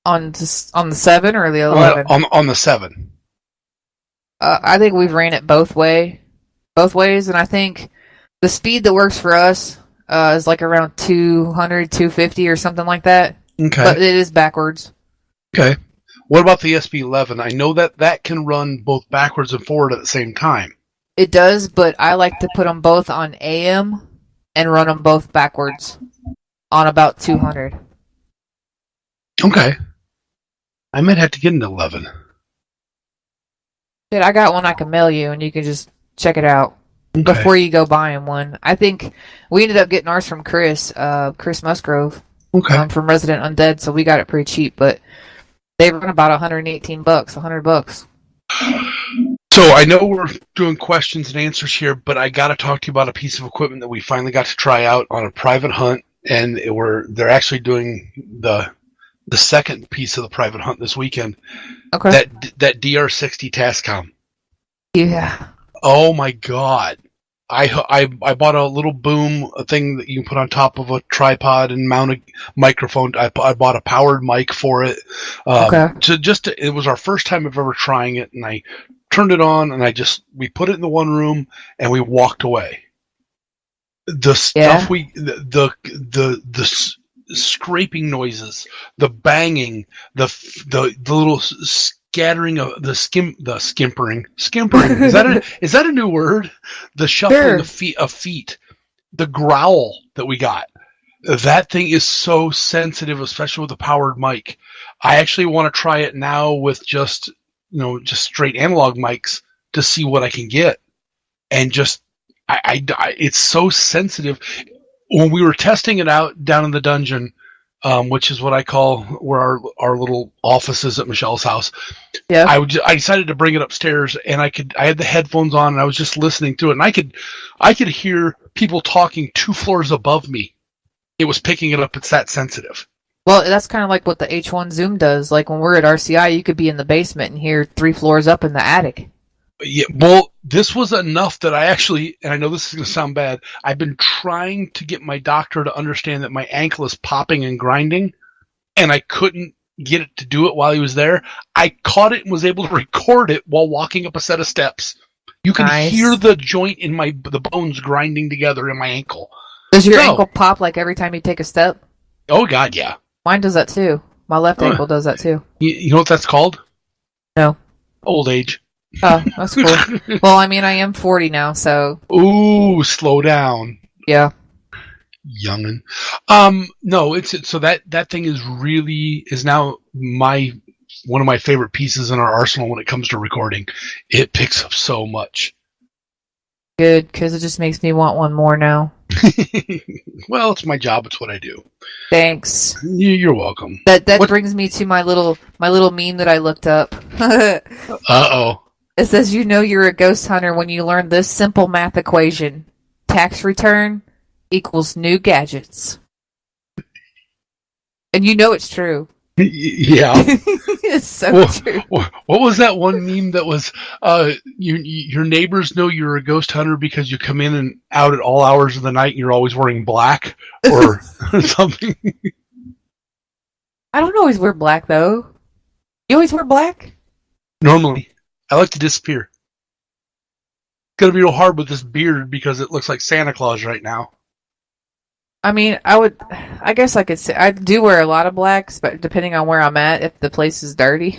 On the 7 or the 11? On the 7. I think we've ran it both ways, and I think the speed that works for us is like around 200, 250 or something like that. Okay. But it is backwards. Okay. What about the SB11? I know that can run both backwards and forward at the same time. It does, but I like to put them both on AM and run them both backwards on about 200. Okay. I might have to get an 11. Dude, I got one I can mail you, and you can just check it out before you go buying one. I think we ended up getting ours from Chris Musgrove, from Resident Undead, so we got it pretty cheap, but they run about $118, $100. So I know we're doing questions and answers here, but I got to talk to you about a piece of equipment that we finally got to try out on a private hunt, and they're actually doing the second piece of the private hunt this weekend. Okay. That DR60 Tascom. Yeah. Oh my God. I bought a little boom, a thing that you can put on top of a tripod and mount a microphone. I bought a powered mic for it. It was our first time of ever trying it, and I turned it on, and we put it in the one room, and we walked away. The stuff the scraping noises, the banging, the little scattering of the skimpering. Is that a new word? The shuffling of feet, the growl that we got. That thing is so sensitive, especially with a powered mic. I actually want to try it now with just straight analog mics to see what I can get. And it's so sensitive. When we were testing it out down in the dungeon, which is what I call where our little office is at Michelle's house. Yeah. I decided to bring it upstairs, and I had the headphones on, and I was just listening to it, and I could hear people talking 2 floors above me. It was picking it up. It's that sensitive. Well, that's kind of like what the H1 Zoom does. Like when we're at RCI, you could be in the basement and hear 3 floors up in the attic. Yeah, well, this was enough that I actually, and I know this is going to sound bad, I've been trying to get my doctor to understand that my ankle is popping and grinding, and I couldn't get it to do it while he was there. I caught it and was able to record it while walking up a set of steps. You can hear the joint in the bones grinding together in my ankle. Does your ankle pop like every time you take a step? Oh, God, yeah. Mine does that too. My left ankle does that too. You know what that's called? No. Old age. Oh, that's cool. Well, I mean, I am 40 now, so. Ooh, slow down. Yeah. Youngin'. No, so that thing is now one of my favorite pieces in our arsenal when it comes to recording. It picks up so much. Good, because it just makes me want one more now. Well, it's my job. It's what I do. Thanks. You're welcome. That brings me to my little meme that I looked up. Uh-oh. It says, you're a ghost hunter when you learn this simple math equation. Tax return equals new gadgets. And it's true. Yeah. It's so true. What was that one meme that was, your neighbors know you're a ghost hunter because you come in and out at all hours of the night and you're always wearing black or something? I don't always wear black, though. You always wear black? Normally. I like to disappear. It's going to be real hard with this beard because it looks like Santa Claus right now. I mean, I guess I could say, I do wear a lot of blacks, but depending on where I'm at, if the place is dirty,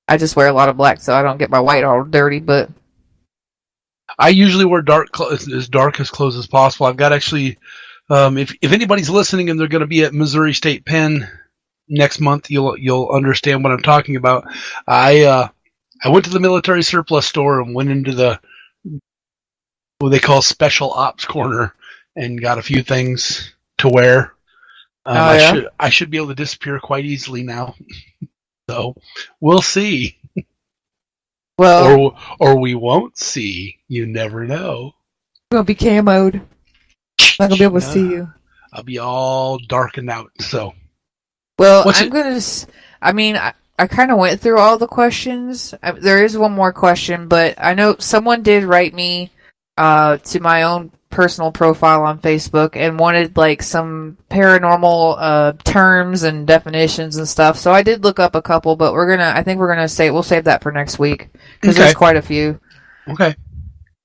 I just wear a lot of black so I don't get my white all dirty, but. I usually wear as dark as clothes as possible. I've got actually, if anybody's listening and they're going to be at Missouri State Pen next month, you'll understand what I'm talking about. I I went to the military surplus store and went into the what they call special ops corner and got a few things to wear. I should be able to disappear quite easily now. So we'll see. Well, or we won't see. You never know. I'm gonna be camoed. I'm not gonna be able to see you. I'll be all darkened out. So, well, I kind of went through all the questions. There is one more question, but I know someone did write me to my own personal profile on Facebook and wanted like some paranormal terms and definitions and stuff. So I did look up a couple, but we'll save that for next week because there's quite a few. Okay.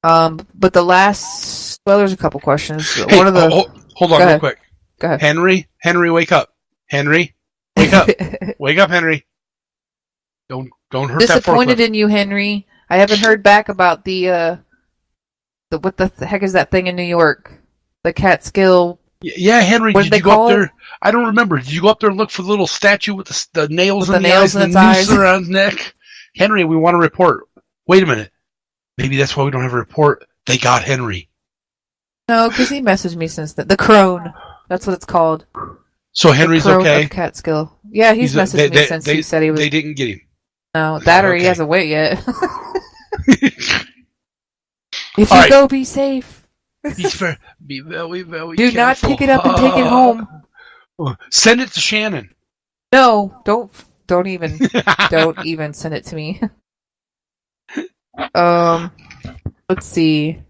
But there's a couple questions. Hey, hold on real quick. Go ahead. Henry, wake up. Henry, wake up. Wake up, Henry. Don't hurt that forklift. Disappointed in you, Henry. I haven't heard back about the what the heck is that thing in New York? The Catskill. Yeah, Henry, did you go up there? I don't remember. Did you go up there and look for the little statue with the nails in the eyes and the noose around his neck? Henry, we want to report. Wait a minute. Maybe that's why we don't have a report. They got Henry. No, because he messaged me since the crone. That's what it's called. So Henry's the crone okay? Of Catskill. Yeah, he's messaged me since he said he was... They didn't get him. No, or he hasn't wait yet. If All you right. Go, be safe. Be very, very Do careful. not pick it up and take it home. Send it to Shannon. No, don't even send it to me. Let's see.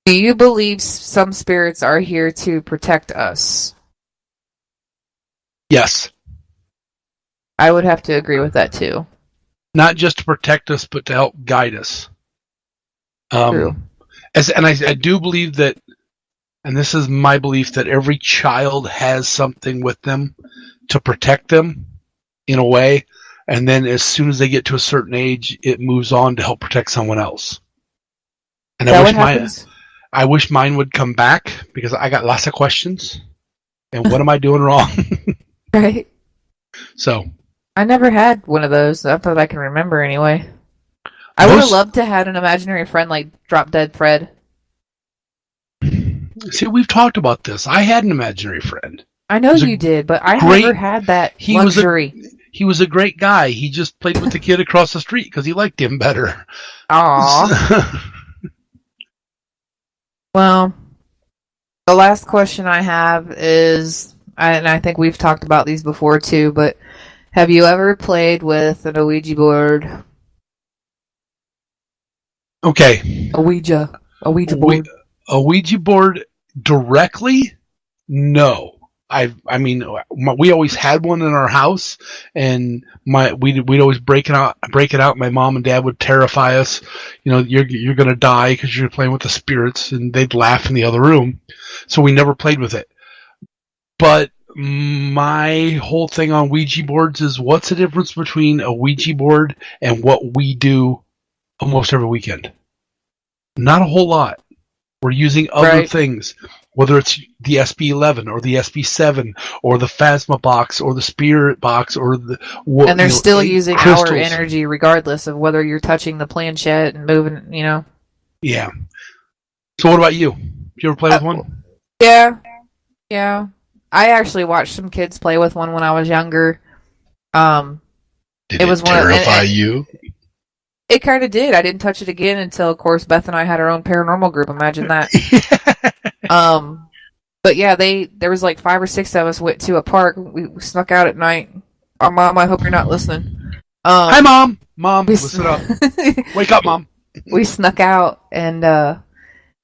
Do you believe some spirits are here to protect us? Yes. I would have to agree with that too. Not just to protect us, but to help guide us. True. I do believe that, and this is my belief, that every child has something with them to protect them in a way, and then as soon as they get to a certain age, it moves on to help protect someone else. And I wish mine would come back because I got lots of questions. And what am I doing wrong? Right. So. I never had one of those, not that I can remember anyway. I would have loved to have an imaginary friend like Drop Dead Fred. See, we've talked about this. I had an imaginary friend. I know you did, but I never had that luxury. He was a great guy. He just played with the kid across the street because he liked him better. Aww. Well, the last question I have is, and I think we've talked about these before too, but have you ever played with an Ouija board? Okay. A Ouija board. A Ouija board directly? No. We always had one in our house, and we'd always break it out. My mom and dad would terrify us. You're gonna die because you're playing with the spirits, and they'd laugh in the other room. So we never played with it. But my whole thing on Ouija boards is, what's the difference between a Ouija board and what we do almost every weekend? Not a whole lot. We're using other things, whether it's the SB11 or the SB7 or the Phasma box or the Spirit box or and they're still using crystals. Our energy regardless of whether you're touching the planchette and moving, Yeah. So what about you? Did you ever play with one? Yeah. I actually watched some kids play with one when I was younger. Did it terrify you? It kind of did. I didn't touch it again until, of course, Beth and I had our own paranormal group. Imagine that. But yeah, there was like 5 or 6 of us went to a park. We snuck out at night. Oh, Mom, I hope you're not listening. Hi, Mom. Mom, listen up. Wake up, Mom. We snuck out and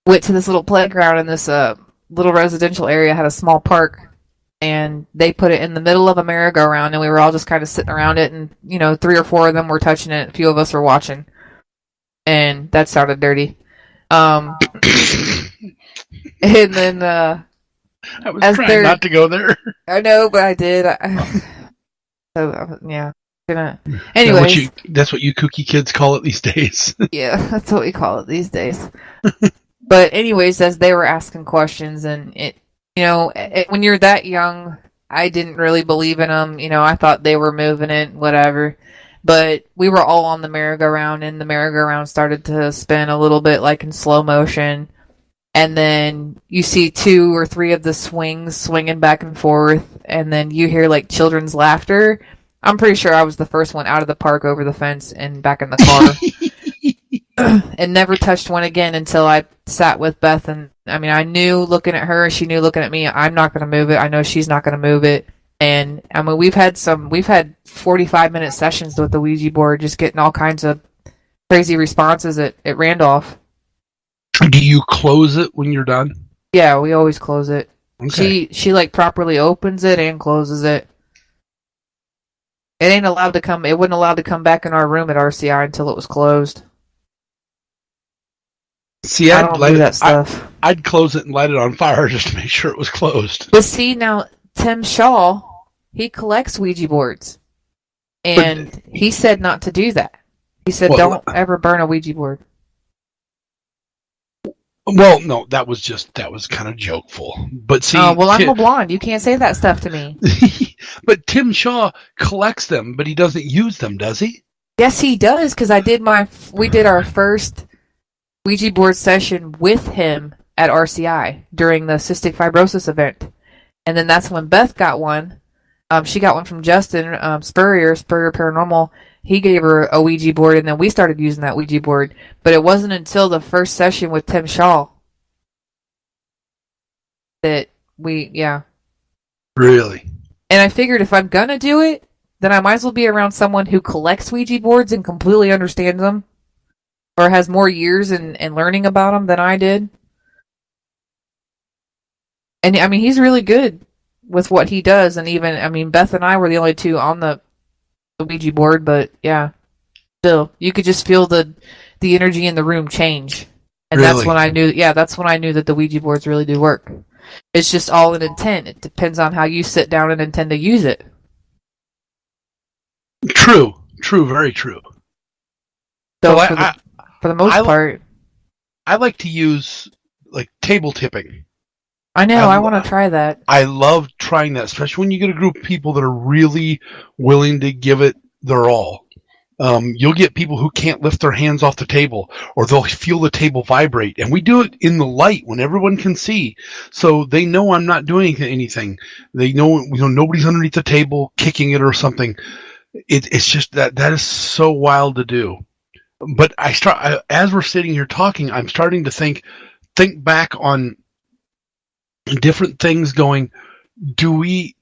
went to this little playground in this little residential area. Had a small park. And they put it in the middle of a merry-go-round, and we were all just kind of sitting around it, and 3 or 4 of them were touching it, a few of us were watching, and that sounded dirty. And then I was trying not to go there. I know, but I did. So yeah, anyways, that's what you kooky kids call it these days. Yeah, that's what we call it these days. But anyways, as they were asking questions, and when you're that young, I didn't really believe in them. I thought they were moving it, whatever. But we were all on the merry-go-round, and the merry-go-round started to spin a little bit like in slow motion. And then you see 2 or 3 of the swings swinging back and forth, and then you hear like children's laughter. I'm pretty sure I was the first one out of the park, over the fence, and back in the car. And never touched one again until I sat with Beth. And I mean, I knew looking at her, she knew looking at me, I'm not going to move it. I know she's not going to move it. And I mean, we've had 45-minute sessions with the Ouija board, just getting all kinds of crazy responses at Randolph. Do you close it when you're done? Yeah, we always close it. Okay. She like properly opens it and closes it. It ain't allowed to come. It wasn't allowed to come back in our room at RCI until it was closed. See, I don't do that stuff. I'd close it and light it on fire just to make sure it was closed. But see, now Tim Shaw, he collects Ouija boards, and he said not to do that. He said, "Don't ever burn a Ouija board." Well, no, that was kind of jokeful. But see, I'm a blonde. You can't say that stuff to me. But Tim Shaw collects them, but he doesn't use them, does he? Yes, he does. Because we did our first Ouija board session with him at RCI during the cystic fibrosis event, and then that's when Beth got one. She got one from Justin Spurrier Paranormal. He gave her a Ouija board, and then we started using that Ouija board. But it wasn't until the first session with Tim Shaw that Really? And I figured if I'm gonna do it, then I might as well be around someone who collects Ouija boards and completely understands them, or has more years in learning about them than I did. And I mean, he's really good with what he does, and even, I mean, Beth and I were the only 2 on the Ouija board, but yeah, still, you could just feel the energy in the room change, and really? That's when I knew. Yeah, that's when I knew that the Ouija boards really do work. It's just all an intent. It depends on how you sit down and intend to use it. True, very true. So for the most part, I like to use like table tipping. I know. I want to try that. I love trying that, especially when you get a group of people that are really willing to give it their all. You'll get people who can't lift their hands off the table, or they'll feel the table vibrate. And we do it in the light when everyone can see. So they know I'm not doing anything. They know, nobody's underneath the table kicking it or something. It's just that is so wild to do. But as we're sitting here talking, I'm starting to think back on different things going, am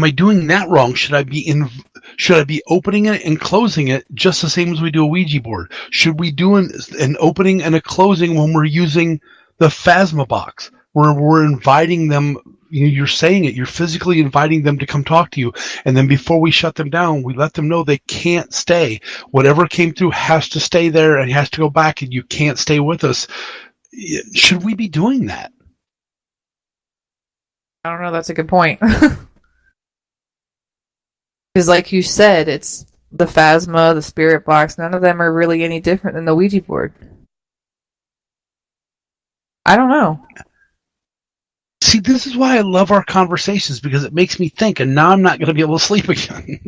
I doing that wrong? Should I be opening it and closing it just the same as we do a Ouija board? Should we do an opening and a closing when we're using the Phasma box, where we're inviting them? You're saying it. You're physically inviting them to come talk to you, and then before we shut them down, we let them know they can't stay. Whatever came through has to stay there and has to go back, and you can't stay with us. Should we be doing that? I don't know. That's a good point. Because like you said, it's the Phasma, the Spirit Box, none of them are really any different than the Ouija board. I don't know. See, this is why I love our conversations, because it makes me think, and now I'm not going to be able to sleep again.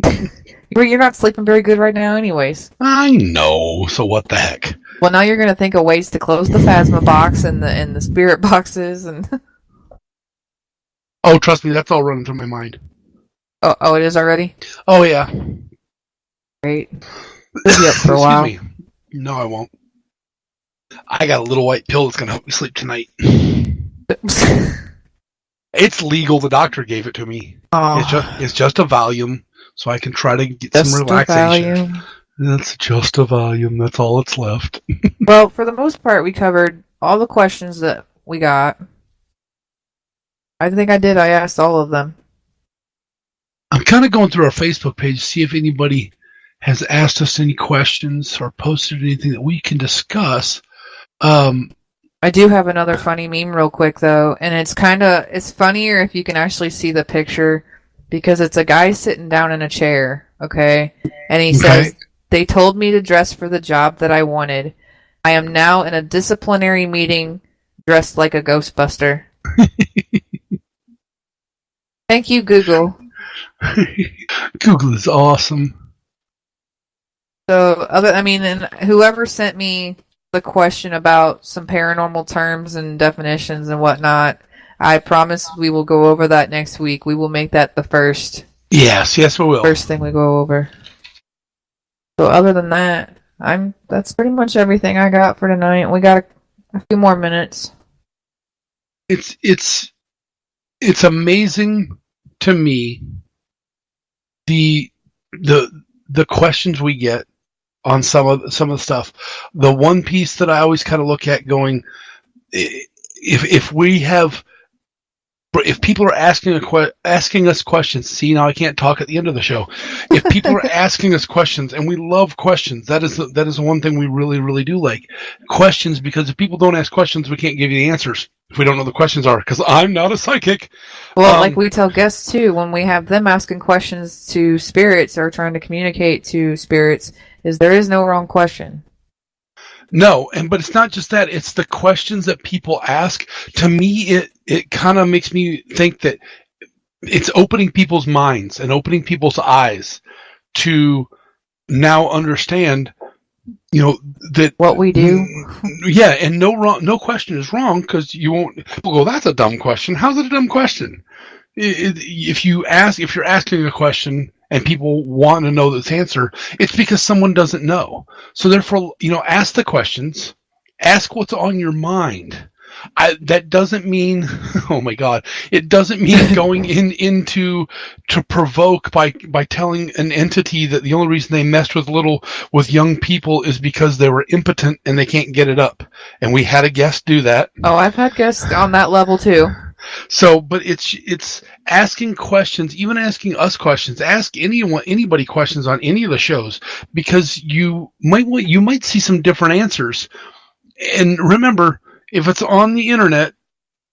You're not sleeping very good right now anyways. I know, so what the heck? Well, now you're going to think of ways to close the Phasma box and the Spirit boxes. And oh, trust me, that's all running through my mind. Oh, it is already? Oh, yeah. Great. We'll be up for a while. Excuse me. No, I won't. I got a little white pill that's going to help me sleep tonight. It's legal. The doctor gave it to me. Oh. It's just a Valium, so I can try to get some relaxation. It's just a Valium. That's all that's left. Well, for the most part, we covered all the questions that we got. I think I did. I asked all of them. I'm kind of going through our Facebook page to see if anybody has asked us any questions or posted anything that we can discuss. I do have another funny meme real quick, though, and it's funnier if you can actually see the picture, because it's a guy sitting down in a chair, okay? And he says, "They told me to dress for the job that I wanted. I am now in a disciplinary meeting dressed like a Ghostbuster." Thank you, Google. Google is awesome. So, and whoever sent me the question about some paranormal terms and definitions and whatnot, I promise we will go over that next week. We will make that the first. Yes, we will. First thing we go over. So, other than that, that's pretty much everything I got for tonight. We got a few more minutes. It's amazing to me the questions we get on some of the stuff. The one piece that I always kind of look at going, if people are asking us questions, see, now I can't talk at the end of the show. If people are asking us questions, and we love questions, that is one thing we really, really do like. Questions, because if people don't ask questions, we can't give you the answers if we don't know the questions are, because I'm not a psychic. Well, like we tell guests too, when we have them asking questions to spirits or trying to communicate to spirits, is there is no wrong question. No, but it's not just that. It's the questions that people ask. To me, it kind of makes me think that it's opening people's minds and opening people's eyes to now understand, that what we do. Yeah, and no question is wrong, because you won't. People go, "That's a dumb question." How's it a dumb question? If you're asking a question and people want to know this answer, it's because someone doesn't know. So therefore, ask the questions, ask what's on your mind. That doesn't mean, oh my God, it doesn't mean going to provoke by telling an entity that the only reason they messed with young people is because they were impotent and they can't get it up. And we had a guest do that. Oh, I've had guests on that level too. So, but it's asking questions, even asking us questions. Ask anybody questions on any of the shows, because you might see some different answers. And remember, if it's on the internet,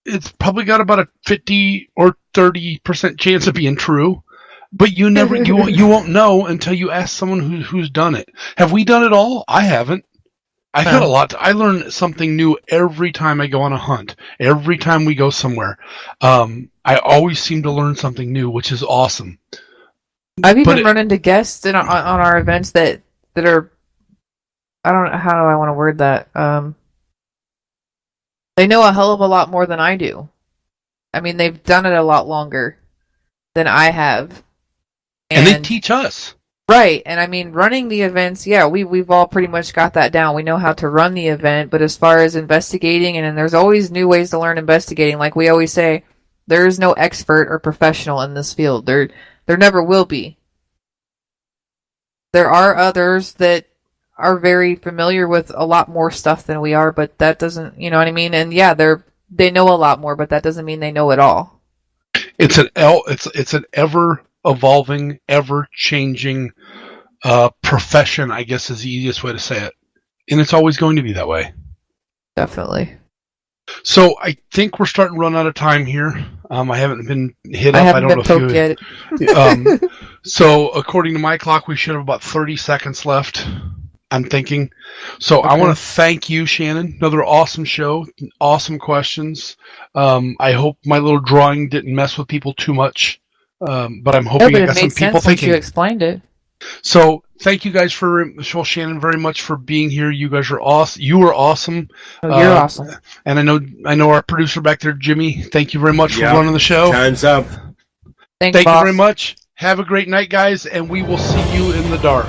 it's probably got about a 50 or 30% chance of being true. But you won't know until you ask someone who's done it. Have we done it all? I haven't. I've got a lot. I learn something new every time I go on a hunt. Every time we go somewhere, I always seem to learn something new, which is awesome. I've even run into guests on our events that are, I don't know, how do I want to word that? They know a hell of a lot more than I do. I mean, they've done it a lot longer than I have. And they teach us. Right, and I mean, running the events, yeah, we've all pretty much got that down. We know how to run the event, but as far as investigating, and there's always new ways to learn investigating. Like we always say, there is no expert or professional in this field. There never will be. There are others that are very familiar with a lot more stuff than we are, but that doesn't, you know what I mean? And yeah, they know a lot more, but that doesn't mean they know it all. It's an ever evolving, ever changing profession, I guess is the easiest way to say it. And it's always going to be that way. Definitely. So I think we're starting to run out of time here. I haven't been hit up. I don't know if you yet. So according to my clock, we should have about 30 seconds left, I'm thinking. So okay. I want to thank you, Shannon. Another awesome show. Awesome questions. I hope my little drawing didn't mess with people too much. But I'm hoping I got some people thinking. You explained it. So thank you guys Shannon, very much for being here. You guys are awesome. You are awesome. Oh, you're awesome. And I know our producer back there, Jimmy. Thank you very much for running the show. Time's up. Thank you very much. Have a great night, guys, and we will see you in the dark.